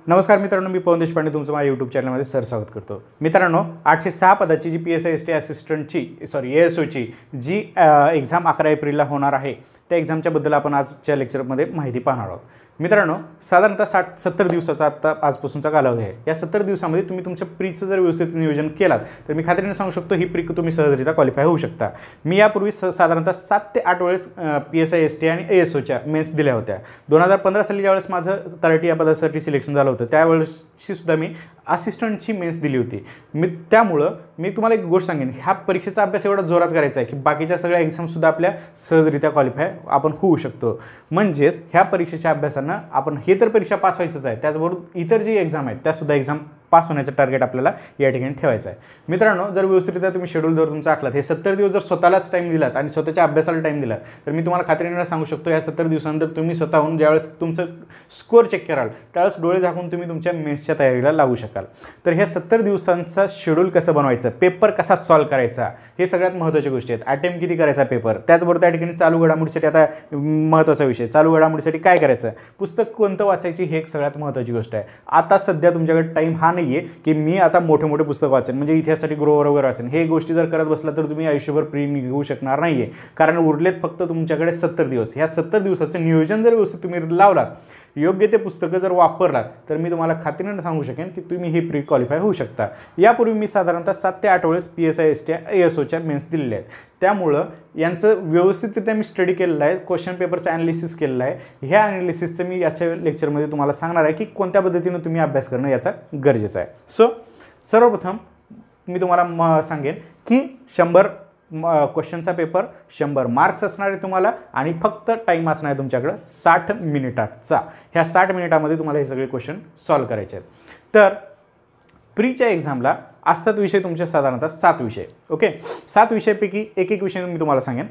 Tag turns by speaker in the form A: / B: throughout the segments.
A: नमस्कार मित्रांनो, मी पवन देशपांडे तुमचं माझ्या यूट्यूब चॅनलमध्ये स्वागत करतो। मित्रांनो, 806 पदाची जी PSI ST असिस्टंटची ASOची जी एक्झाम 11 एप्रिलला होणार आहे त्या एक्झामच्याबद्दल आपण आजच्या लेक्चरमध्ये माहिती पाहणार आहोत। मित्रांनो, साधारणतः 60-70 दिवसाचा आता आजपासूनचा कालावधी आहे। या 70 दिवसामध्ये तुम्ही तुमच्या प्रीचं जर व्यवस्थित नियोजन केलात तर मी खात्रीने सांगू शकतो ही प्री तुम्ही सहजरित्या क्वालिफाय होऊ शकता। मी यापूर्वी साधारणतः 7 ते 8 वेळेस PSI ST आणि ASOच्या मेन्स दिल्या होत्या। 2015 साली ज्यावेळेस माझं तलाठी या पदासाठी सिलेक्शन झालं होतं त्यावेळेसची सुद्धा मी असिस्टंटची मेन्स दिली होती। त्यामुळं मी तुम्हाला एक गोष्ट सांगेन, ह्या परीक्षेचा अभ्यास एवढा जोरात करायचा आहे की बाकीच्या सगळ्या एक्झामसुद्धा आपल्या सहजरित्या क्वालिफाय आपण होऊ शकतो। म्हणजेच ह्या परीक्षेच्या अभ्यासानं आपण हे तर परीक्षा पास व्हायचंच आहे, त्याचबरोबर इतर जी एक्झाम आहेत त्यासुद्धा एक्झाम पास होण्याचं टार्गेट आपल्याला या ठिकाणी ठेवायचं आहे। मित्रांनो, जर व्यवस्थितरित्या तुम्ही शेड्यूल जर तुमचा आखलात, हे 70 दिवस जर स्वतःलाच टाईम दिलात आणि स्वतःच्या अभ्यासाला टाईम दिला तर मी तुम्हाला खात्रीने सांगू शकतो या 70 दिवसानंतर तुम्ही स्वतःहून ज्यावेळेस तुमचं स्कोअर चेक कराल त्यावेळेस डोळे झाकून तुम्ही तुमच्या मेन्सच्या तयारीला लागू शकाल। तर ह्या 70 दिवसांचा शेड्यूल कसं बनवायचं, पेपर कसा सॉल्व करायचा, हे सगळ्यात महत्त्वाच्या गोष्टी आहेत। अटेम्प्ट किती करायचा पेपर, त्याचबरोबर त्या ठिकाणी चालू घडामोडीसाठी आता महत्त्वाचा विषय, चालू घडामोडीसाठी काय करायचं, पुस्तक कोणतं वाचायची हे एक सगळ्यात महत्त्वाची गोष्ट आहे। आता सध्या तुमच्याकडे टाईम हा नाही आहे की मी आता मोठे मोठे पुस्तक वाचेन, म्हणजे इतिहासासाठी ग्रोवर वगैरे वाचेन, हे गोष्टी जर करत बसला तर तुम्ही आयुष्यभर प्री निघू शकणार नाही आहे। कारण उरलेत फक्त तुमच्याकडे 70 दिवस। ह्या 70 दिवसाचं नियोजन जर व्यवस्थित तुम्ही लावलात, योग्य ते पुस्तकं जर वापरलात तर मी तुम्हाला खात्रीने सांगू शकेन की तुम्ही हे प्री क्वालिफाय होऊ शकता। यापूर्वी मी साधारणतः 7 ते 8 वेळेस PSI ST ASOच्या मेन्स दिलेल्या आहेत, त्यामुळं यांचं व्यवस्थितरित्या मी स्टडी केलेलं आहे, क्वेश्चन पेपरचं ॲनालिसिस केलेलं आहे। ह्या ॲनालिसिसचं मी याच्या लेक्चरमध्ये तुम्हाला सांगणार आहे की कोणत्या पद्धतीनं तुम्ही अभ्यास करणं याचा गरजेचं आहे। सो सर्वप्रथम मी तुम्हाला सांगेन की 100 क्वेश्चनचा पेपर, 100 मार्क्स असणार आहे तुम्हाला आणि फक्त टाईम असणार आहे तुमच्याकडं 60 मिनिटाचा। ह्या 60 मिनिटामध्ये तुम्हाला हे सगळे क्वेश्चन सॉल्व करायचे आहेत। तर प्रीच्या एक्झामला असतात विषय तुमचे साधारणतः 7 विषय। ओके, 7 विषयापैकी एक विषय मी तुम्हाला सांगेन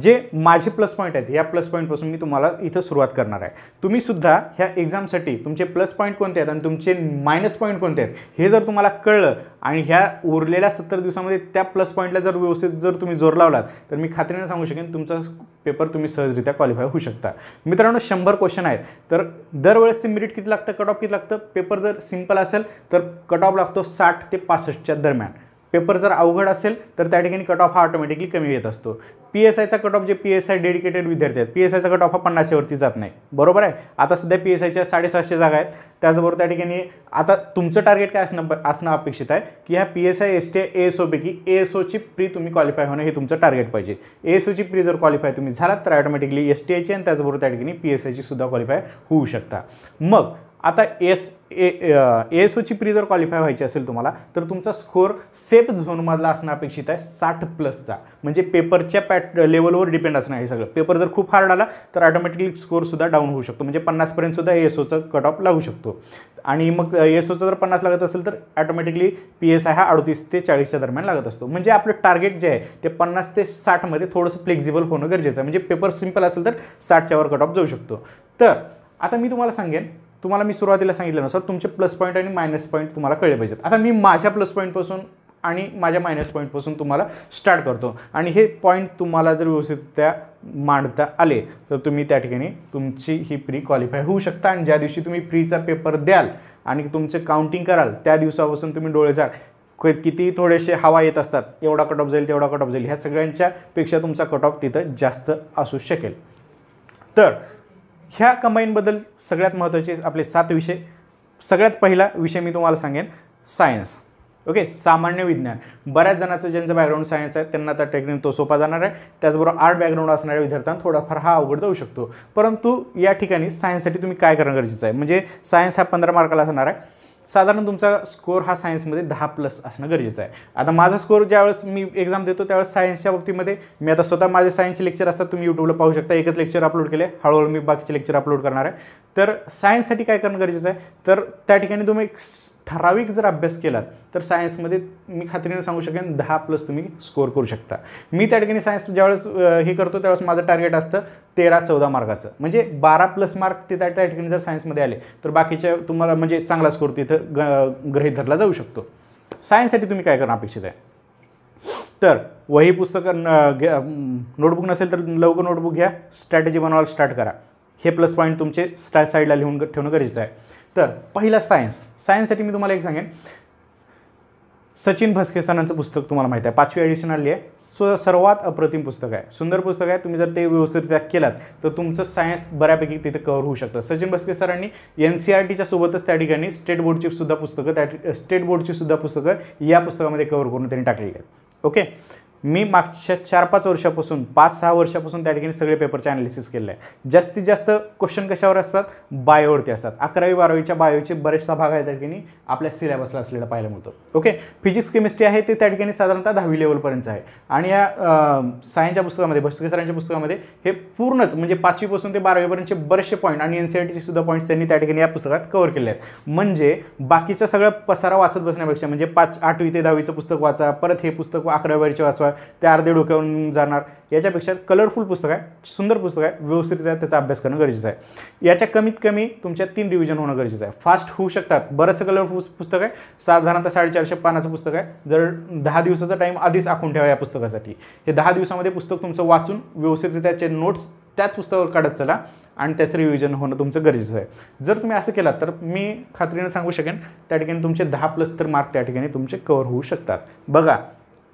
A: जे माझे प्लस पॉईंट आहेत। या प्लस पॉईंटपासून मी तुम्हाला इथं सुरुवात करणार आहे। तुम्ही सुद्धा ह्या एक्झामसाठी तुमचे प्लस पॉईंट कोणते आहेत आणि तुमचे मायनस पॉईंट कोणते आहेत हे जर तुम्हाला कळलं आणि ह्या उरलेल्या 70 दिवसामध्ये त्या प्लस पॉईंटला जर व्यवस्थित जर तुम्ही जोर लावलात तर मी खात्रीने सांगू शकेन तुमचा पेपर तुम्ही सहजरित्या क्वालिफाय होऊ शकता। मित्रांनो, 100 क्वेश्चन आहेत, तर दरवेळेसचे मेरिट किती लागतं, कट ऑफ किती लागतं। पेपर जर सिंपल असेल तर कट ऑफ लागतो 60 ते 65च्या दरम्यान। पेपर जर अवघड असेल तर त्या ठिकाणी कट ऑफ हा ऑटोमॅटिकली कमी येत असतो। PSIचा कट ऑफ जे PSI डेडिकेटेड विद्यार्थी आहेत, PSIचा कट ऑफ हा 50 वरती जात नाही, बरोबर आहे। आता सध्या PSIच्या 750 जागा आहेत, त्याचबरोबर त्या ठिकाणी आता तुमचं टार्गेट काय असणं अपेक्षित आहे की ह्या PSI ST ASOपैकी ASOची प्री तुम्ही क्वालिफाय होणं हे तुमचं टार्गेट पाहिजे। ASOची प्री जर क्वालिफाय तुम्ही झालात तर ऑटोमॅटिकली STIची आणि त्याचबरोबर त्या ठिकाणी PSIची सुद्धा क्वालिफाय होऊ शकता। मग आता ASOची प्री जर क्वालिफाय व्हायची असेल तुम्हाला तर तुमचा स्कोअर सेफ झोनमधला असणं अपेक्षित आहे 60+चा, म्हणजे पेपरच्या लेवलवर डिपेंड असणार आहे सगळं। पेपर जर खूप हार्ड आला तर ऑटोमॅटिकली स्कोअरसुद्धा डाऊन होऊ शकतो, म्हणजे 50पर्यंत सुद्धा ASOचं कट ऑफ लागू शकतो। आणि मग ASOचं जर 50 लागत असेल तर ऑटोमॅटिकली PSI हा 38 ते 40च्या दरम्यान लागत असतो। म्हणजे आपलं टार्गेट जे आहे ते 50 ते 60मध्ये थोडंसं फ्लेक्झिबल होणं गरजेचं आहे, म्हणजे पेपर सिंपल असेल तर 60च्या वर कट ऑफ जाऊ शकतो। तर आता मी तुम्हाला सांगेन, तुम्हाला मी सुरुवातीला सांगितल्यानुसार तुमचे प्लस पॉईंट आणि मायनस पॉईंट तुम्हाला कळले पाहिजेत। आता मी माझ्या प्लस पॉईंटपासून आणि माझ्या मायनस पॉईंटपासून तुम्हाला स्टार्ट करतो आणि हे पॉईंट तुम्हाला जर व्यवस्थितरित्या मांडता आले तर तुम्ही त्या ठिकाणी तुमची ही प्री क्वालिफाय होऊ शकता। आणि ज्या दिवशी तुम्ही प्रीचा पेपर द्याल आणि तुमचे काउंटिंग कराल त्या दिवसापासून तुम्ही डोळेझाक किती थोडेसे हवा येत असतात, एवढा कट ऑफ जाईल तेवढा कट ऑफ जाईल, ह्या सगळ्यांच्या पेक्षा तुमचा कट ऑफ तिथं जास्त असू शकेल। तर ह्या कंबाईनबद्दल सगळ्यात महत्त्वाचे आपले 7 विषय। सगळ्यात पहिला विषय मी तुम्हाला सांगेन सायन्स। ओके, सामान्य विज्ञान। बऱ्याच जणांचं ज्यांचं बॅकग्राऊंड सायन्स आहे त्यांना त्या टेक्निक तो सोपा जाणार आहे, त्याचबरोबर आर्ट बॅकग्राऊंड असणाऱ्या विद्यार्थ्यांना थोडाफार हा अवघड जाऊ शकतो। परंतु या ठिकाणी सायन्ससाठी तुम्ही काय करणं गरजेचं आहे, म्हणजे सायन्स हा 15 मार्काला असणार आहे। साधारण तुमचा स्कोअर हा सायन्समध्ये 10+ असणं गरजेचं आहे। आता माझा स्कोअर ज्यावेळेस मी एक्झाम देतो त्यावेळेस सायन्सच्या बाबतीमध्ये मी आता स्वतः माझे सायन्सचे लेक्चर असतात, तुम्ही यूट्यूबला पाहू शकता, एकच लेक्चर अपलोड केले, हळूहळू मी बाकीचे लेक्चर अपलोड करणार आहे। तर सायन्ससाठी काय करणं गरजेचं आहे, तर त्या ठिकाणी तुम्ही ठराविक जर अभ्यास केलात तर सायन्समध्ये मी खात्रीने सांगू शकेन 10+ तुम्ही स्कोअर करू शकता। मी त्या ठिकाणी सायन्स ज्यावेळेस हे करतो त्यावेळेस माझं टार्गेट असतं 13-14 मार्काचं, म्हणजे 12+ मार्क त्या ठिकाणी जर सायन्समध्ये आले तर बाकीच्या तुम्हाला म्हणजे चांगला स्कोअर तिथं गृहीत धरला जाऊ शकतो। सायन्ससाठी तुम्ही काय करणं अपेक्षित आहे, तर वही पुस्तक नोटबुक नसेल तर लवकर नोटबुक घ्या, स्ट्रॅटेजी बनवायला स्टार्ट करा। हे प्लस पॉईंट तुमचे साईडला लिहून ठेवणं गरजेचं आहे। तर पहिला सायन्ससाठी मी तुम्हाला एक सांगेन, सचिन भस्के सरांचं पुस्तक तुम्हाला माहिती आहे, 5वी एडिशन आली आहे, सर्वात अप्रतिम पुस्तक आहे, सुंदर पुस्तक आहे. तुम्ही जर ते व्यवस्थितरित्या केलात तर तुमचं सायन्स बऱ्यापैकी तिथे कव्हर होऊ शकतं. सचिन भस्के सरांनी NCERTच्या सोबतच त्या ठिकाणी स्टेट बोर्डची सुद्धा पुस्तकं या पुस्तकामध्ये कव्हर करून त्यांनी टाकलेली आहेत. ओके, मी मागच्या 4-5 वर्षापासून 5-6 वर्षापासून त्या ठिकाणी सगळे पेपरचे ॲनालिसिस केलं आहे. जास्तीत जास्त क्वेश्चन कशावर असतात, बायोवरती असतात. 11वी-12वीच्या बायोचे बरेचसा भाग आहे त्या ठिकाणी आपल्या सिलेबसला असलेला पाहायला मिळतो. ओके, फिजिक्स केमिस्ट्री आहे ते त्या ठिकाणी साधारणतः 10वी लेवलपर्यंत आहे. आणि या सायन्सच्या पुस्तकामध्ये, भस्के सरांच्या पुस्तकामध्ये हे पूर्णच म्हणजे 5वीपासून ते 12वीपर्यंतचे बरेचसे पॉईंट आणि NCERTचे सुद्धा पॉईंट्स त्यांनी त्या ठिकाणी या पुस्तकात कव्हर केले आहेत. म्हणजे बाकीचं सगळं पसारा वाचत बसण्यापेक्षा म्हणजे 8वी ते 10वीचं पुस्तक वाचा, परत हे पुस्तक 11वी-12वीचे वाचवा, ते अर्धे डोक्यावरून जाणार, याच्यापेक्षा कलरफुल पुस्तक आहे, सुंदर पुस्तक आहे, व्यवस्थितरित्या त्याचा अभ्यास करणं गरजेचं आहे. याच्या कमीत कमी तुमच्या 3 रिव्हिजन होणं गरजेचं आहे. फास्ट होऊ शकतात, बरंचसं कलरफुल पुस्तक आहे, साधारणतः 450 पानाचं पुस्तक आहे. जर 10 दिवसाचा टाईम आधीच आखून ठेवा या पुस्तकासाठी. हे 10 दिवसामध्ये पुस्तक तुमचं वाचून व्यवस्थितरित्या नोट्स त्याच पुस्तकावर काढत चला आणि त्याचं रिव्हिजन होणं तुमचं गरजेचं आहे. जर तुम्ही असं केलात तर मी खात्रीने सांगू शकेन त्या ठिकाणी तुमचे 10+ तर मार्क त्या ठिकाणी तुमचे कव्हर होऊ शकतात. बघा,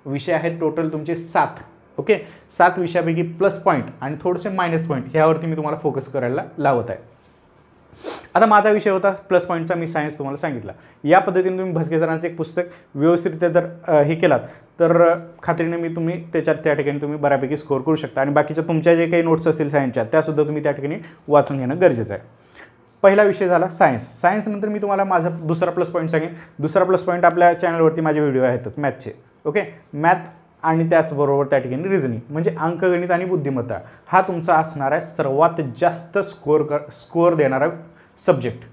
A: विषय आहेत टोटल तुमचे 7. ओके, 7 विषयापैकी प्लस पॉईंट आणि थोडेसे मायनस पॉईंट ह्यावरती मी तुम्हाला फोकस करायला लावत आहे. आता माझा विषय होता प्लस पॉईंटचा, मी सायन्स तुम्हाला सांगितला. या पद्धतीने तुम्ही भस्के सरांचं एक पुस्तक व्यवस्थितरित्या जर हे केलात तर खात्रीने तुम्ही त्या ठिकाणी तुम्ही बऱ्यापैकी स्कोअर करू शकता. आणि बाकीच्या तुमच्या जे काही नोट्स असतील सायन्सच्या त्यासुद्धा तुम्ही त्या ठिकाणी वाचून घेणं गरजेचं आहे. पहिला विषय झाला सायन्सनंतर मी तुम्हाला माझा दुसरा प्लस पॉईंट सांगेन. दुसरा प्लस पॉईंट आपल्या चॅनलवरती माझे व्हिडिओ आहेतच मॅथचे. ओके, मॅथ आणि त्याचबरोबर त्या ठिकाणी रिझनिंग म्हणजे अंकगणित आणि बुद्धिमत्ता हा तुमचा असणारा सर्वात जास्त स्कोअर देणारा सब्जेक्ट.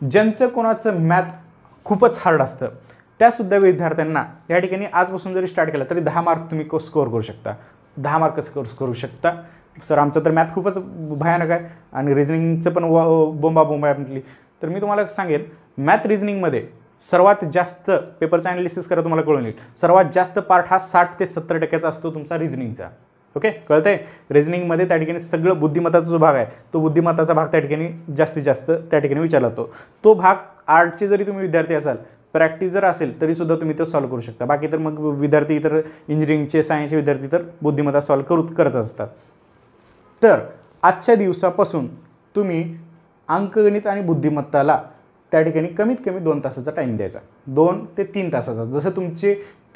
A: ज्यांचं कोणाचं मॅथ खूपच हार्ड असतं त्यासुद्धा विद्यार्थ्यांना या ठिकाणी आजपासून जरी स्टार्ट केलं तरी 10 मार्क तुम्ही स्कोअर करू शकता. 10 मार्क स्कोअर करू शकता. सर आमचं तर मॅथ खूपच भयानक आहे आणि रिझनिंगचं पण बोंबा आहे म्हटली तर मी तुम्हाला सांगेन मॅथ रिझनिंगमध्ये सर्वात जास्त पेपरचं ॲनालिसिस करा, तुम्हाला कळून येईल. सर्वात जास्त पार्ट हा 60 ते 70% असतो तुमचा रिझनिंगचा. ओके, कळतंय. रिझनिंगमध्ये त्या ठिकाणी सगळं बुद्धिमत्ताचा जो भाग आहे तो बुद्धिमत्ताचा भाग त्या ठिकाणी जास्तीत जास्त त्या ठिकाणी विचारला जातो. तो भाग आर्टचे जरी तुम्ही विद्यार्थी असाल, प्रॅक्टिस जर असेल तरीसुद्धा तुम्ही तो सॉल्व्ह करू शकता. बाकी तर मग विद्यार्थी इतर इंजिनिअरिंगचे सायन्सचे विद्यार्थी तर बुद्धिमत्ता सॉल्व्ह करत असतात. तर आजच्या दिवसापासून तुम्ही अंकगणित आणि बुद्धिमत्ताला त्या ठिकाणी कमीत कमी 2 तासाचा टाईम द्यायचा, 2 ते 3 तासाचा. जसं तुमचे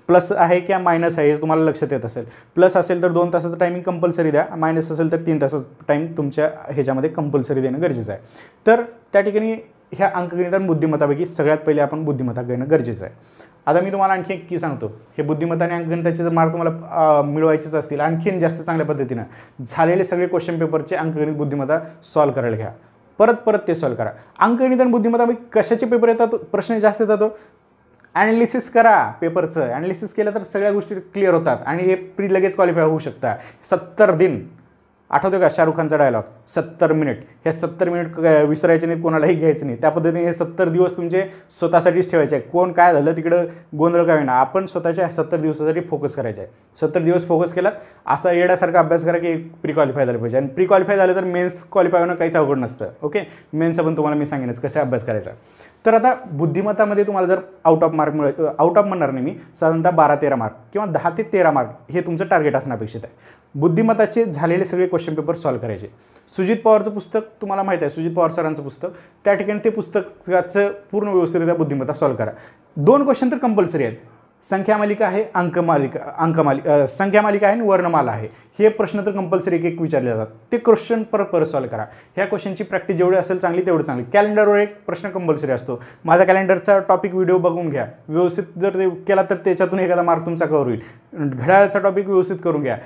A: प्लस आहे किंवा मायनस आहे हे तुम्हाला लक्षात येत असेल. प्लस असेल तर 2 तासाचं टायमिंग कंपल्सरी द्या, मायनस असेल तर 3 तासाचा टाईम तुमच्या ह्याच्यामध्ये कंपल्सरी देणं गरजेचं आहे. तर त्या ठिकाणी ह्या अंकगणित आणि बुद्धिमत्तापैकी सगळ्यात पहिले आपण बुद्धिमत्ता घेणं गरजेचं आहे. आता मी तुम्हाला आणखी एक की सांगतो, हे बुद्धिमत्ता आणि अंकगणिताचे जर मार्क तुम्हाला मिळवायचेच असतील आणखीन जास्त चांगल्या पद्धतीनं झालेले सगळे क्वेश्चन पेपरचे अंकगणित बुद्धिमत्ता सॉल्व्ह करायला घ्या. परत ते सॉल्व्ह करा. अंकगणित आणि बुद्धिमत्ता कशाचे पेपर येतात, प्रश्न जास्त येतात, ॲनालिसिस करा पेपरचं. ॲनालिसिस केलं तर सगळ्या गोष्टी क्लिअर होतात आणि हे लगेच क्वालिफाय होऊ शकता. 70 दिन आठवतो का शाहरुख खानचा डायलॉग, 70 मिनिट. हे 70 मिनिट विसरायचे नाहीत, कोणालाही घ्यायचं नाही. त्या पद्धतीने हे 70 दिवस तुमचे स्वतःसाठीच ठेवायचे आहे. कोण काय झालं तिकडं गोंधळ काय होईना, आपण स्वतःच्या 70 दिवसासाठी फोकस करायचे आहे. 70 दिवस फोकस केलात असा येण्यासारखा अभ्यास करा की प्री क्वालिफाय झालं पाहिजे. आणि प्री क्वालिफाय झालं तर मेन्स क्वालिफाय होणं काहीच अवघड नसतं. ओके, मेन्सचा पण तुम्हाला मी सांगेनच कसा अभ्यास करायचा. तर आता बुद्धिमत्तामध्ये तुम्हाला जर आउट ऑफ म्हणणार नाही मी, साधारणतः 12-13 मार्क किंवा 10 ते 13 मार्क हे तुमचं टार्गेट असणं अपेक्षित आहे. बुद्धिमत्ताचे झालेले सगळे क्वेश्चन पेपर सॉल्व्ह करायचे. सुजित पवारचं पुस्तक तुम्हाला माहीत आहे, सुजित पवार सरांचं पुस्तक, त्या ठिकाणी ते पुस्तकाचं पूर्ण व्यवस्थितरित्या बुद्धिमत्ता सॉल्व्ह करा. 2 क्वेश्चन तर कंपल्सरी आहेत. संख्या मालिका आहे, संख्या मालिका आहे आणि वर्णमाला आहे. हे प्रश्न तर कंपल्सरी एक विचारले जातात. ते क्वेश्चन परत सॉल्व्ह करा. ह्या क्वेश्चनची प्रॅक्टिस जेवढी असेल चांगली तेवढं चांगली. कॅलेंडरवर एक प्रश्न कंपल्सरी असतो. माझा कॅलेंडरचा टॉपिक व्हिडिओ बघून घ्या. व्यवस्थित जर ते केला तर त्याच्यातून एखादा मार्क तुमचा कव्हर होईल. घड्याळाचा टॉपिक व्यवस्थित करून घ्या.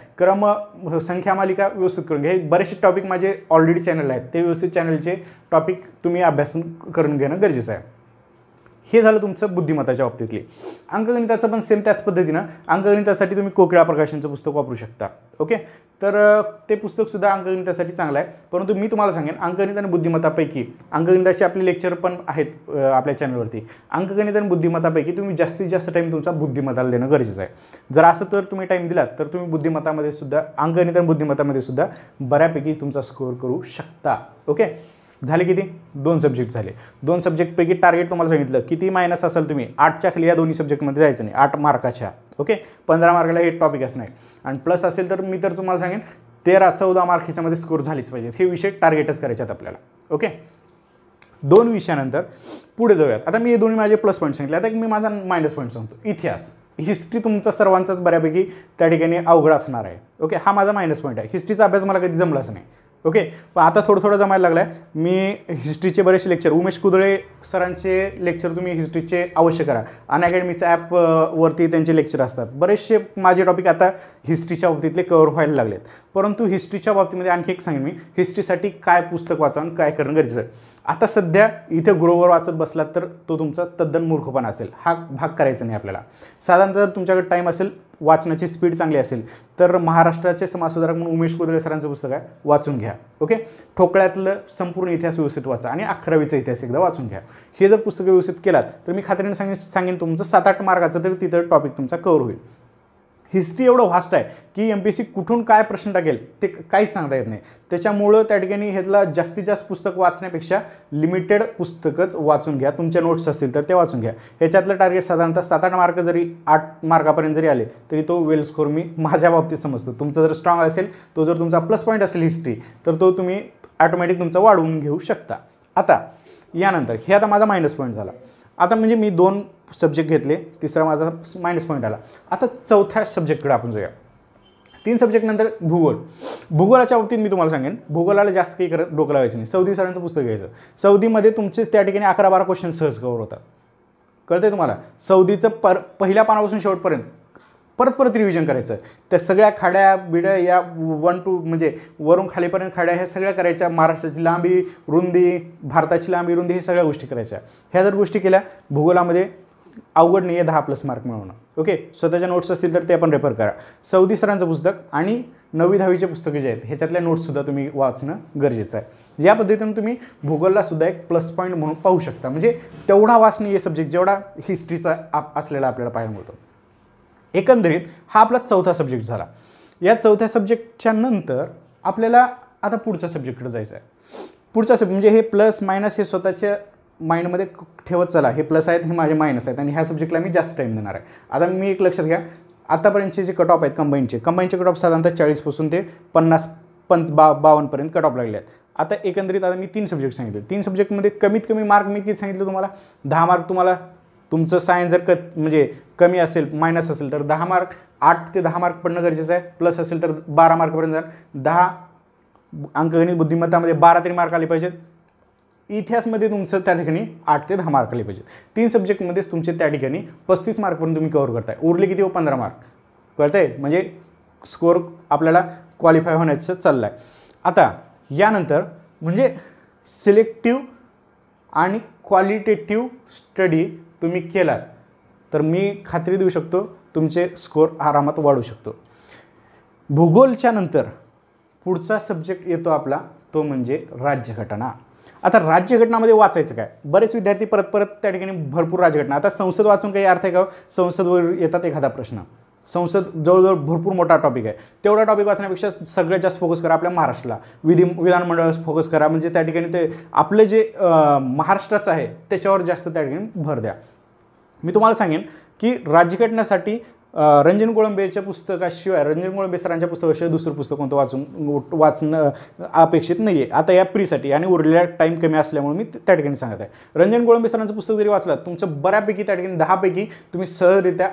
A: संख्या मालिका व्यवस्थित करून घ्या. हे बरेचसे टॉपिक माझे ऑलरेडी चॅनल आहेत, ते व्यवस्थित चॅनलचे टॉपिक तुम्ही अभ्यास करून घेणं गरजेचं आहे. हे झालं तुमचं बुद्धिमत्ताच्या बाबतीतली. अंकगणिताचं पण सेम त्याच पद्धतीनं अंकगणितासाठी तुम्ही कोकिळा प्रकाशनचं पुस्तक वापरू शकता. ओके, तर ते पुस्तकसुद्धा अंकगणितासाठी चांगलं आहे. परंतु मी तुम्हाला सांगेन अंकगणित आणि बुद्धिमत्तापैकी अंकगणिताचे आपले लेक्चर पण आहेत आपल्या चॅनलवरती. अंकगणित आणि बुद्धिमत्तापैकी तुम्ही जास्तीत जास्त टाईम तुमचा बुद्धिमत्ताला देणं गरजेचं आहे. जर असं तर तुम्ही टाईम दिलात तर तुम्ही बुद्धिमत्तामध्ये सुद्धा अंकगणित आणि बुद्धिमत्तामध्ये सुद्धा बऱ्यापैकी तुमचा स्कोअर करू शकता. ओके, झाले किती 2 सब्जेक्ट झाले. 2 सब्जेक्टपैकी टार्गेट तुम्हाला सांगितलं किती मायनस असेल तुम्ही 8च्या खाली या दोन्ही सब्जेक्टमध्ये जायचं नाही. 8 मार्काच्या ओके 15 मार्काला हे टॉपिकच नाही आणि प्लस असेल तर मी तर तुम्हाला सांगेन 13-14 मार्क ह्याच्यामध्ये स्कोर झालीच पाहिजे. हे विषय टार्गेटच करायचे आहेत आपल्याला. ओके 2 विषयानंतर पुढे जाऊयात. आता मी हे दोन्ही माझे प्लस पॉईंट सांगितले. आता मी माझा मायनस पॉईंट सांगतो. इतिहास हिस्ट्री तुमचा सर्वांचाच बऱ्यापैकी त्या ठिकाणी अवघड असणार आहे. ओके हा माझा मायनस पॉईंट आहे. हिस्ट्रीचा अभ्यास मला कधी जमलाच नाही. ओके पण आता थोडं जमायला लागलं आहे. मी हिस्ट्रीचे बरेचसे लेक्चर उमेश कुदळे सरांचे लेक्चर तुम्ही हिस्ट्रीचे अवश्य करा. अनअकॅडमीच्या ॲपवरती त्यांचे लेक्चर असतात. बरेचसे माझे टॉपिक आता हिस्ट्रीच्या बाबतीतले कव्हर व्हायला लागलेत. परंतु हिस्ट्रीच्या बाबतीमध्ये आणखी एक सांगेन मी हिस्ट्रीसाठी काय पुस्तक वाचा आणि काय करणं गरजेचं आहे. आता सध्या इथे ग्रोवर वाचत बसलात तर तो तुमचा तद्दन मूर्खपणा असेल. हा भाग करायचा नाही आपल्याला. साधारणतः तुमच्याकडे टाईम असेल वाचण्याची स्पीड चांगली असेल तर महाराष्ट्राचे समाजसुधारक म्हणून उमेश कुदळे सरांचं पुस्तक आहे वाचून घ्या. ओके ठोकळ्यातलं संपूर्ण इतिहास व्यवस्थित वाचा आणि 11वीचा इतिहास एकदा वाचून घ्या. हे जर पुस्तक व्यवस्थित केलात तर मी खात्रीने सांगेन तुमचं 7-8 मार्काचं तरी तिथं टॉपिक तुमचा कव्हर होईल. हिस्ट्री एवढं व्हास्ट आहे की MPSC कुठून काय प्रश्न टाकेल ते काहीच सांगता येत नाही. त्याच्यामुळं त्या ठिकाणी ह्याला जास्तीत जास्त पुस्तक वाचण्यापेक्षा लिमिटेड पुस्तकच वाचून घ्या. तुमच्या नोट्स असतील तर ते वाचून घ्या. ह्याच्यातलं टार्गेट साधारणतः 7-8 मार्क जरी 8 मार्कापर्यंत जरी आले तरी तो वेल स्कोर मी माझ्या बाबतीत समजतो. तुमचा जर स्ट्रॉंग असेल तो जर तुमचा प्लस पॉईंट असेल हिस्ट्री तर तो तुम्ही ऑटोमॅटिक तुमचा वाढवून घेऊ शकता. आता यानंतर हे आता माझा मायनस पॉईंट झाला. आता म्हणजे मी 2 सब्जेक्ट घेतले तिसरा माझा मायनस पॉईंट आला. आता चौथ्या सब्जेक्टकडे आपण जाऊया. 3 सब्जेक्ट नंतर भूगोल. भूगोलाच्या बाबतीत मी तुम्हाला सांगेन भूगोलाला जास्त काही डोकं लावायचं नाही. सौदी सरांचं पुस्तक घ्यायचं. सौदीमध्ये तुमचे त्या ठिकाणी 11-12 क्वेश्चन सहज कव्हर होतात. कळतंय तुम्हाला. सौदीचं पहिल्या पानापासून शेवटपर्यंत परत रिव्हिजन करायचं. त्या सगळ्या खाड्या बिड्या या 1-2 म्हणजे वरून खालीपर्यंत खाड्या ह्या सगळ्या करायच्या. महाराष्ट्राची लांबी रुंदी भारताची लांबी रुंदी हे सगळ्या गोष्टी करायच्या. ह्या जर गोष्टी केल्या भूगोलामध्ये अवघड नाही आहे 10+ मार्क मिळवणं. ओके स्वतःच्या नोट्स असतील तर ते आपण रेफर करा. सौदी सरांचं पुस्तक आणि 9वी-10वीचे पुस्तके जे आहेत ह्याच्यातल्या नोट्ससुद्धा तुम्ही वाचणं गरजेचं आहे. या पद्धतीने तुम्ही भूगोलला सुद्धा एक प्लस पॉईंट म्हणून पाहू शकता. म्हणजे तेवढा वाचणीय सब्जेक्ट जेवढा हिस्ट्रीचा असलेला आपल्याला पाहायला मिळतो. एकंदरीत हा आपला चौथा सब्जेक्ट झाला. या चौथ्या सब्जेक्टच्या नंतर आपल्याला आता पुढच्या सब्जेक्टकडे जायचं आहे. पुढचा म्हणजे हे प्लस मायनस हे स्वतःच्या माइंडमध्ये ठेवत चला. हे प्लस आहेत हे माझे मायनस आहेत आणि ह्या सब्जेक्टला मी जास्त टाईम देणार आहे. आता मी एक लक्षात घ्या आतापर्यंतचे जे कट ऑफ आहेत कंबाईनचे कट ऑफ साधारणतः 40 पासून ते 50-52 पर्यंत कट ऑफ लागले आहेत. आता एकंदरीत आता मी 3 सब्जेक्ट सांगितले. 3 सब्जेक्टमध्ये कमीत कमी मार्क मी किती सांगितलं तुम्हाला 10 मार्क. तुम्हाला तुमचं सायन्स जर म्हणजे कमी असेल मायनस असेल तर 10 मार्क 8 ते 10 मार्क पडणं गरजेचं आहे. प्लस असेल तर 12 मार्कपर्यंत जाईल. 10 अंकगणित बुद्धिमत्तामध्ये 12 तरी मार्क आले पाहिजेत. इतिहासमध्ये तुमचं त्या ठिकाणी 8 ते 10 मार्क आले पाहिजेत. 3 सब्जेक्टमध्येच तुमचे त्या ठिकाणी 35 मार्कपर्यंत तुम्ही कव्हर करताय. उरले किती 15 मार्क. कळतंय म्हणजे स्कोअर आपल्याला क्वालिफाय होण्याचं चाललं आहे. आता यानंतर म्हणजे सिलेक्टिव्ह आणि क्वालिटेटिव्ह स्टडी तुम्ही केलात तर मी खात्री देऊ शकतो तुमचे स्कोअर आरामात वाढू शकतो. भूगोलच्या नंतर पुढचा सब्जेक्ट येतो आपला तो म्हणजे राज्यघटना. आता राज्यघटनामध्ये वाचायचं काय. बरेच विद्यार्थी परत त्या ठिकाणी भरपूर राज्यघटना. आता संसद वाचून काही अर्थ आहे का. संसदवर येतात एखादा प्रश्न. संसद जवळजवळ भरपूर मोठा टॉपिक आहे. तेवढा टॉपिक वाचण्यापेक्षा सगळ्यात जास्त फोकस करा आपल्या महाराष्ट्राला. विधानमंडळावर फोकस करा. म्हणजे त्या ठिकाणी ते आपलं जे महाराष्ट्राचं आहे त्याच्यावर जास्त त्या ठिकाणी भर द्या. मी तुम्हाला सांगेन की राज्यघटनेसाठी रंजन गोळंबेच्या पुस्तकाशिवाय रंजन गोळंबे सरांच्या पुस्तकाशिवाय दुसरं पुस्तक कोणतं वाचणं अपेक्षित नाही आहे. आता या प्रीसाठी आणि उरलेला टाईम कमी असल्यामुळे मी त्या ठिकाणी सांगत आहे. रंजन गोळंबे सरांचं पुस्तक जरी वाचलं तुमचं बऱ्यापैकी त्या ठिकाणी 10 पैकी तुम्ही सहजरित्या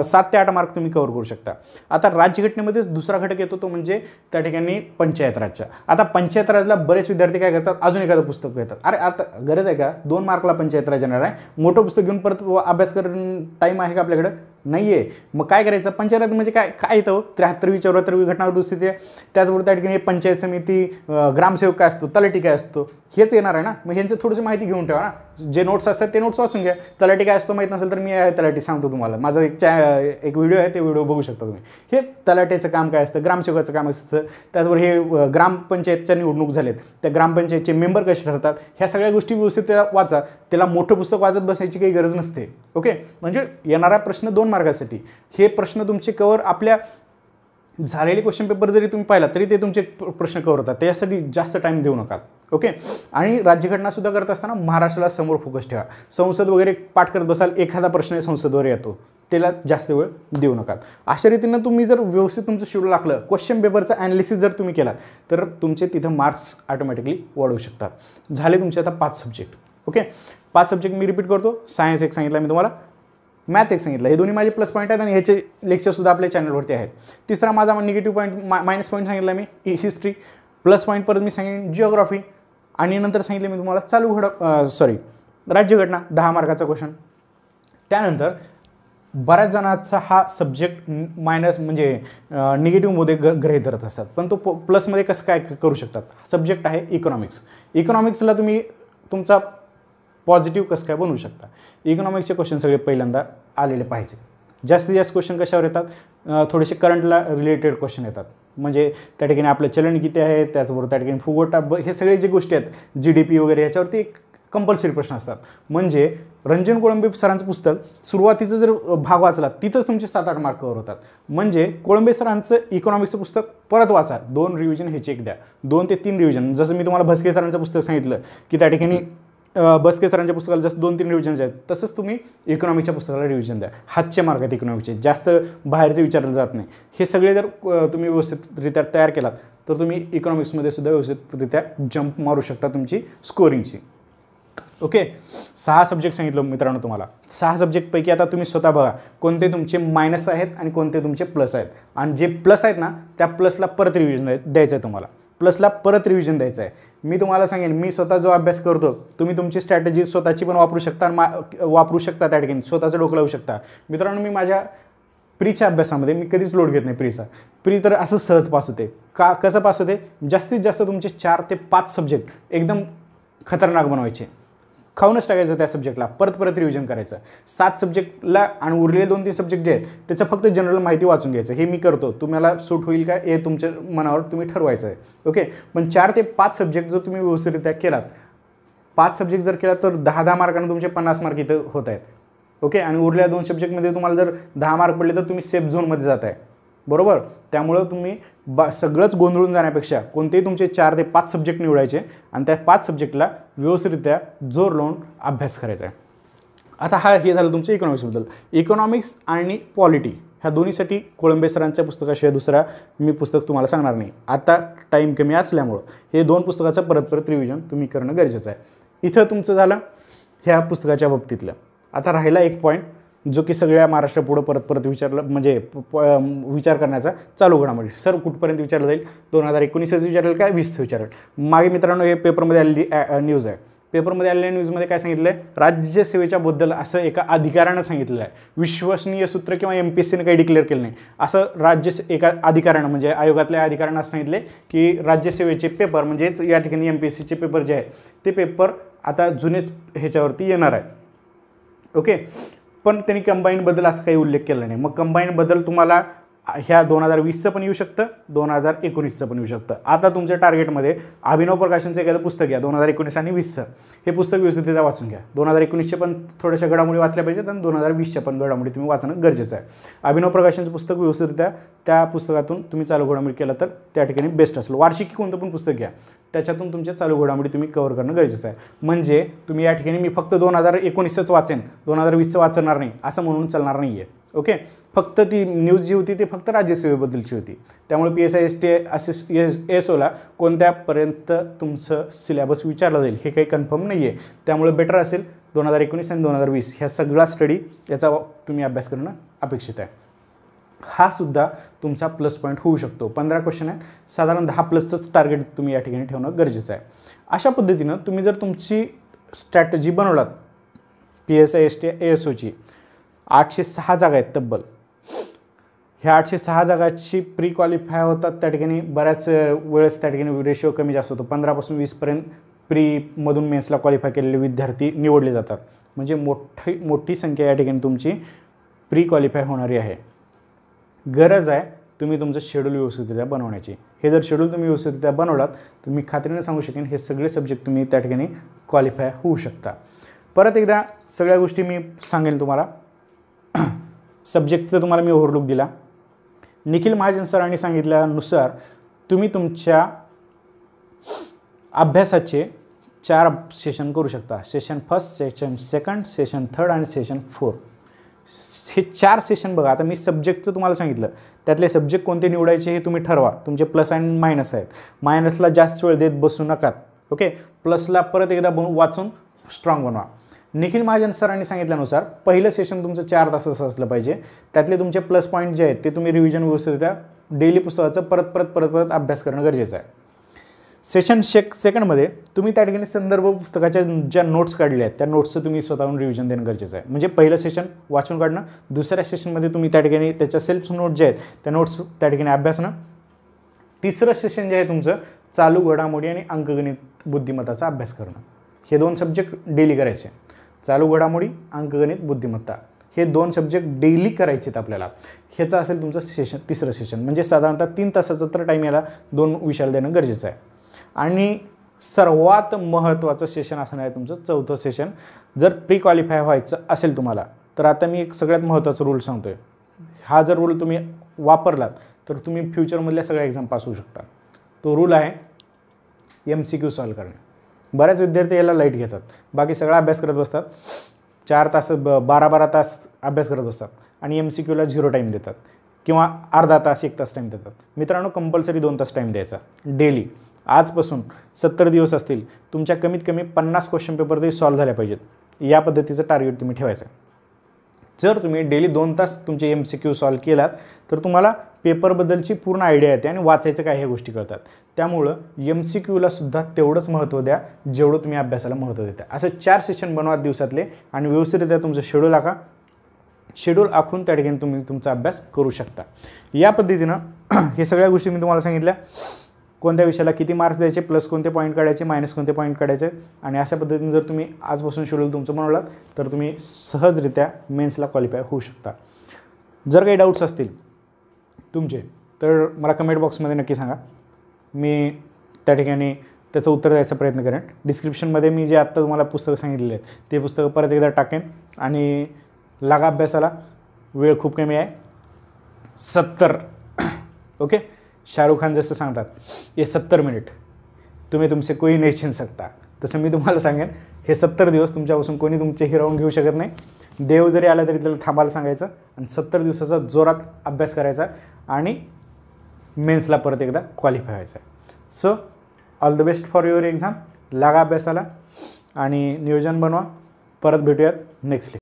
A: 7 ते 8 मार्क तुम्ही कव्हर करू शकता. आता राज्यघटनेमध्येच दुसरा घटक येतो तो म्हणजे त्या ठिकाणी पंचायत राजच्या. आता पंचायत राजला बरेच विद्यार्थी काय करतात अजून एखादं पुस्तक घेतात. अरे आता गरज आहे का 2 मार्कला पंचायत राज येणार आहे. मोठं पुस्तक घेऊन परत अभ्यास करून टाईम आहे का आपल्याकडं नाही आहे. मग काय करायचं पंचायत म्हणजे काय येतं 73वी 74वी घटना दुरुस्ती आहे. त्याचबरोबर त्या ठिकाणी पंचायत समिती ग्रामसेवक काय असतो तलाठी काय असतो हेच येणार आहे ना. मग ह्यांचं थोडीशी माहिती घेऊन ठेवा ना. जे नोट्स असतात ते नोट्स वाचून घ्या. तलाठी काय असतो माहीत नसेल तर मी तलाठी सांगतो तुम्हाला. माझा एक व्हिडिओ आहे ते व्हिडिओ बघू शकता तुम्ही. हे तलाठ्याचं काम काय असतं ग्रामसेवकाचं काम असतं. त्याचबरोबर हे ग्रामपंचायतच्या निवडणूक झालेत त्या ग्रामपंचायतचे मेंबर कसे ठरतात ह्या सगळ्या गोष्टी व्यवस्थित वाचा. त्याला मोठं पुस्तक वाचत बसायची काही गरज नसते. ओके म्हणजे येणारा प्रश्न 2 मार्कासाठी हे प्रश्न तुमचे कव्हर आपल्या झालेले क्वेश्चन पेपर जरी तुम्ही पाहिला तरी ते तुमचे प्रश्न कव्हर होतात. त्याच्यासाठी जास्त टाईम देऊ नका. ओके. आणि राज्यघटनासुद्धा करत असताना महाराष्ट्राला समोर फोकस ठेवा. संसद वगैरे पाठ करत बसाल, एखादा प्रश्न संसदवर येतो, त्याला जास्त वेळ देऊ नका. अशा रीतीनं तुम्ही जर व्यवस्थित तुमचं शेड्यूल आखलं, क्वेश्चन पेपरचं ॲनालिसिस जर तुम्ही केलात, तर तुमचे तिथं मार्क्स ऑटोमॅटिकली वाढवू शकतात. झाले तुमचे आता 5 सब्जेक्ट. ओके. 5 सब्जेक्ट मी रिपीट करतो. सायन्स एक सांगितलं मी तुम्हाला, मॅथ एक सांगितलं. हे दोन्ही माझे प्लस पॉईंट आहेत आणि ह्याचे लेक्चरसुद्धा आपल्या चॅनलवरती आहेत. तिसरा माझा निगेटिव्ह पॉईंट मायनस पॉईंट सांगितला मी हिस्ट्री. प्लस पॉईंट परत मी सांगेन जिओग्राफी. आणि नंतर सांगितलं मी तुम्हाला राज्यघटना 10 मार्काचा क्वेश्चन. त्यानंतर बऱ्याच जणांचा हा सब्जेक्ट मायनस म्हणजे निगेटिव्हमध्ये गृहीत धरत असतात, पण तो प्लसमध्ये कसं काय करू शकतात. सब्जेक्ट आहे इकॉनॉमिक्स. इकॉनॉमिक्सला तुम्ही तुमचा पॉझिटिव्ह कसं काय बनवू शकता. इकॉनॉमिक्सचे क्वेश्चन सगळे पहिल्यांदा आलेले पाहिजे. जास्तीत जास्त क्वेश्चन कशावर येतात, थोडेसे करंटला रिलेटेड क्वेश्चन येतात. म्हणजे त्या ठिकाणी आपलं चलन किती आहे, त्याचबरोबर त्या ठिकाणी फुगवटा, हे सगळे जे गोष्टी आहेत, GDP वगैरे, याच्यावरती एक कंपल्सरी प्रश्न असतात. म्हणजे रंजन कोळंबे सरांचं पुस्तक सुरुवातीचं जर भाग वाचला, तिथंच तुमचे 7-8 मार्क कव्हर होतात. म्हणजे कोळंबे सरांचं इकॉनॉमिक्सचं पुस्तक परत वाचा, 2 रिव्हिजन ह्याचे एक द्या, 2 ते 3 रिव्हिजन. जसं मी तुम्हाला भस्के सरांचं पुस्तक सांगितलं की त्या ठिकाणी भस्के सरांच्या पुस्तकाला जसं 2-3 रिव्हिजन्स आहेत, तसंच तुम्ही इकॉनॉमिक्सच्या पुस्तकाला रिव्हिजन द्या. हातचे मार्क आहेत इकॉनॉमिक्सचे, जास्त बाहेरचे विचारलं जात नाही. हे सगळे जर तुम्ही व्यवस्थितरित्या तयार केलात, तर तुम्ही इकॉनॉमिक्समध्ये सुद्धा व्यवस्थितरित्या जंप मारू शकता तुमची स्कोरिंगची. ओके. 6 सब्जेक्ट सांगितलं मित्रांनो तुम्हाला. 6 सब्जेक्टपैकी आता तुम्ही स्वतः बघा कोणते तुमचे मायनस आहेत आणि कोणते तुमचे प्लस आहेत. आणि जे प्लस आहेत ना, त्या प्लसला परत रिव्हिजन द्यायचं आहे तुम्हाला. प्लसला परत रिव्हिजन द्यायचं आहे. मी तुम्हाला सांगेन, मी स्वतः जो अभ्यास करतो, तुम्ही तुमची स्ट्रॅटेजी स्वतःची पण वापरू शकता आणि वापरू शकता. त्या ठिकाणी स्वतःचं डोकं लावू शकता. मित्रांनो, मी माझ्या प्रीच्या अभ्यासामध्ये मी कधीच लोड घेत नाही प्रीचा. प्री तर असं सहज पास होते. कसं पास होते, जास्तीत जास्त तुमचे 4 ते 5 सब्जेक्ट एकदम खतरनाक बनवायचे, खाऊनच टाकायचं त्या सब्जेक्टला, परत रिव्हिजन करायचं. 7 सब्जेक्टला आणि उरलेले 2-3 सब्जेक्ट जे आहेत त्याचं फक्त जनरल माहिती वाचून घ्यायचं. हे मी करतो, तुम्हाला सूट होईल का हे तुमच्या मनावर तुम्ही ठरवायचं आहे. ओके. पण 4 ते 5 सब्जेक्ट जर तुम्ही व्यवस्थितरित्या केलात, 5 सब्जेक्ट जर केलात, तर 10 मार्कांना तुमचे 50 मार्क इथं होत आहेत. ओके. आणि उरलेल्या 2 सब्जेक्टमध्ये तुम्हाला जर 10 मार्क पडले, तर तुम्ही सेफ झोनमध्ये जात आहे. बरोबर. त्यामुळं तुम्ही सगळंच गोंधळून जाण्यापेक्षा कोणतेही तुमचे 4 ते 5 सब्जेक्ट निवडायचे आणि त्या 5 सब्जेक्टला व्यवस्थितरित्या जोर लावून अभ्यास करायचा आहे. आता हे झालं तुमच्या इकॉनॉमिक्सबद्दल. इकॉनॉमिक्स आणि पॉलिटी ह्या दोन्हीसाठी कोळंबे सरांच्या पुस्तकाशिवाय दुसरा मी पुस्तक तुम्हाला सांगणार नाही. आता टाईम कमी असल्यामुळं हे 2 पुस्तकाचं परत रिव्हिजन तुम्ही करणं गरजेचं आहे. इथं तुमचं झालं ह्या पुस्तकाच्या बाबतीतलं. आता राहिला एक पॉईंट जो की सगळ्या महाराष्ट्रापुढं परत विचारलं, म्हणजे विचार करण्याचा चालू घडामोडी. सर कुठपर्यंत विचारलं जाईल, 2019च विचारेल का 20चं विचारेल. मागे मित्रांनो हे पेपरमध्ये आलेली न्यूज आहे. पेपरमध्ये आलेल्या न्यूजमध्ये काय सांगितलं आहे, राज्यसेवेच्या बद्दल असं एका अधिकाऱ्यानं सांगितलेलं आहे. विश्वसनीय सूत्र किंवा MPSCने काही डिक्लेअर केलं नाही. असं एका अधिकाऱ्यानं, म्हणजे आयोगातल्या अधिकाऱ्यानं असं सांगितले की राज्यसेवेचे पेपर, म्हणजेच या ठिकाणी MPSCचे पेपर जे आहेत ते पेपर आता जुनेच ह्याच्यावरती येणार आहेत. ओके. पण त्यांनी कंबाईनबद्दल असं काही उल्लेख केला नाही. मग कंबाईनबद्दल तुम्हाला ह्या 2020चं पण येऊ शकतं, 2019चं पण येऊ शकतं. आता तुमच्या टार्गेटमध्ये अभिनव प्रकाशनचं एखादं पुस्तक घ्या, 2019 आणि 20चं. हे पुस्तक व्यवस्थितरित्या वाचून घ्या. 2019चे पण थोड्याशा घडामोडी वाचल्या पाहिजेत आणि 2020च्या पण घडामोडी तुम्ही वाचणं गरजेचं आहे. अभिनव प्रकाशनचं पुस्तक व्यवस्थितरित्या त्या पुस्तकातून तुम्ही चालू घडामोडी केला तर त्या ठिकाणी बेस्ट असेल. वार्षिकी कोणतं पण पुस्तक घ्या, त्याच्यातून तुमच्या चालू घडामोडी तुम्ही कव्हर करणं गरजेचं आहे. म्हणजे तुम्ही या ठिकाणी मी फक्त 2019च वाचेन, 2020चं वाचणार नाही असं म्हणून चालणार नाही आहे. ओके. फक्त ती न्यूज जी होती ती फक्त राज्यसेवेबद्दलची होती. त्यामुळे PSI SOला कोणत्यापर्यंत तुमचं सिलेबस विचारलं जाईल हे काही कन्फर्म नाही आहे. त्यामुळे बेटर असेल 2019 आणि 2020 ह्या सगळा स्टडी याचा तुम्ही अभ्यास करणं अपेक्षित आहे. हा सुद्धा तुमचा प्लस पॉईंट होऊ शकतो. 15 क्वेश्चन आहेत, साधारण 10 प्लसचंच टार्गेट तुम्ही या ठिकाणी ठेवणं गरजेचं आहे. अशा पद्धतीनं तुम्ही जर तुमची स्ट्रॅटेजी बनवलात, PSI SOची 806 जागा आहेत तब्बल. ह्या 806 जागाची प्री क्वालिफाय होतात. त्या ठिकाणी बऱ्याच वेळेस त्या ठिकाणी रेशिओ कमी जास्त होतो. 15 पासून 20पर्यंत प्रीमधून मेन्सला क्वालिफाय केलेले विद्यार्थी निवडले जातात. म्हणजे मोठी संख्या या ठिकाणी तुमची प्री क्वालिफाय होणारी आहे. गरज आहे तुम्ही तुमचं शेड्यूल व्यवस्थितरित्या बनवण्याची. हे जर शेड्यूल तुम्ही व्यवस्थितरित्या बनवलात तर मी खात्रीने सांगू शकेन हे सगळे सब्जेक्ट तुम्ही त्या ठिकाणी क्वालिफाय होऊ शकता. परत एकदा सगळ्या गोष्टी मी सांगेन तुम्हाला. सब्जेक्टचं तुम्हाला मी ओव्हरलुक दिला. निखिल महाजन सरांनी सांगितल्यानुसार तुम्ही तुमच्या अभ्यासाचे 4 सेशन करू शकता. Session first, session second, session third आणि सेशन 4. हे 4 सेशन बघा. आता मी सब्जेक्टचं तुम्हाला सांगितलं, त्यातले सब्जेक्ट कोणते निवडायचे हे तुम्ही ठरवा. तुमचे प्लस आणि मायनस आहेत. मायनसला जास्त वेळ देत बसू नका. ओके, प्लसला परत एकदा वाचून स्ट्रॉंग बनवा. निखिल महाजन सरांनी सांगितल्यानुसार पहिलं सेशन तुमचं 4 तासाचं असलं पाहिजे. त्यातले तुमचे प्लस पॉईंट जे आहेत ते तुम्ही रिव्हिजन व्यवस्थितरित्या डेली पुस्तकाचं परत अभ्यास करणं गरजेचं आहे. सेशन सेकंडमध्ये तुम्ही त्या ठिकाणी संदर्भ पुस्तकाच्या ज्या नोट्स काढल्या आहेत त्या नोट्सचं तुम्ही स्वतःहून रिव्हिजन देणं गरजेचं आहे. म्हणजे पहिलं सेशन वाचून काढणं, दुसऱ्या सेशनमध्ये तुम्ही त्या ठिकाणी त्याच्या सेल्फ नोट जे आहेत त्या नोट्स त्या ठिकाणी अभ्यासणं, तिसरं सेशन जे आहे तुमचं चालू घडामोडी आणि अंकगणित बुद्धिमत्ताचा अभ्यास करणं. हे 2 सब्जेक्ट डेली करायचे. चालू घडामोडी, अंकगणित बुद्धिमत्ता हे 2 सब्जेक्ट डेली करायचे आहेत आपल्याला. ह्याचं असेल तुमचं सेशन, तिसरं सेशन. म्हणजे साधारणतः 3 तासाचं तर टाईम याला 2 विषयाला देणं गरजेचं आहे. आणि सर्वात महत्त्वाचं सेशन असणार आहे तुमचं 4थं सेशन. जर प्री क्वालिफाय व्हायचं असेल तुम्हाला तर आता मी एक सगळ्यात महत्त्वाचा रूल सांगतो आहे. हा जर रूल तुम्ही वापरलात तर तुम्ही फ्युचरमधल्या सगळ्या एक्झाम पास होऊ शकता. तो रूल आहे MCQ सॉल्व करणे. बऱ्याच विद्यार्थी याला लाईट घेतात, बाकी सगळा अभ्यास करत बसतात. 4 तास 12 तास अभ्यास करत बसतात आणि MCQला 0 टाईम देतात किंवा अर्धा तास 1 तास टाईम देतात. मित्रांनो, कंपल्सरी 2 तास टाईम द्यायचा डेली. आजपासून 70 दिवस असतील, तुमच्या कमीत कमी 50 क्वेश्चन पेपर तरी सॉल्व्ह झाल्या पाहिजेत. या पद्धतीचं टार्गेट तुम्ही ठेवायचं. जर तुम्ही डेली 2 तास तुमचे MCQ सॉल्व्ह केलात तर तुम्हाला पेपरबद्दलची पूर्ण आयडिया येते आणि वाचायचं काय ह्या गोष्टी कळतात. त्यामुळं MCQला सुद्धा तेवढंच महत्त्व द्या जेवढं तुम्ही अभ्यासाला महत्त्व देता. असं 4 सेशन बनवा दिवसातले आणि व्यवस्थितरित्या तुमचं शेड्यूल आखून त्या ठिकाणी तुम्ही तुमचा अभ्यास करू शकता. या पद्धतीनं हे सगळ्या गोष्टी मी तुम्हाला सांगितल्या. कोणत्या विषयाला किती मार्क्स द्यायचे, प्लस कोणते पॉईंट काढायचे, मायनस कोणते पॉईंट काढायचे. आणि अशा पद्धतीने जर तुम्ही आजपासून शेड्यूल तुमचं बनवलात तर तुम्ही सहजरित्या मेन्सला क्वालिफाय होऊ शकता. जर काही डाऊट्स असतील तुमचे तर मला कमेंट बॉक्समध्ये नक्की सांगा. मी त्या ठिकाणी त्याचं उत्तर द्यायचा प्रयत्न करेन. डिस्क्रिप्शनमध्ये मी जे आत्ता तुम्हाला पुस्तकं सांगितलेले आहेत ते पुस्तकं परत एकदा टाकेन. आणि लागा अभ्यासाला, वेळ खूप कमी आहे, 70. ओके, शाहरुख खान जसं सांगतात ये 70 मिनिट तुम्ही तुमसे कोई नहीं छीन सकता, तसं मी तुम्हाला सांगेन हे 70 दिवस तुमच्यापासून कोणी तुमचे हिरावून घेऊ शकत नाही. देव जरी आला तरी त्याला थांबायला सांगायचं आणि 70 दिवसाचा जोरात अभ्यास करायचा आणि मेन्सला परत एकदा क्वालिफाय व्हायचं आहे. So all the best for your exam. लागा अभ्यासाला आणि नियोजन बनवा. परत भेटूयात नेक्स्ट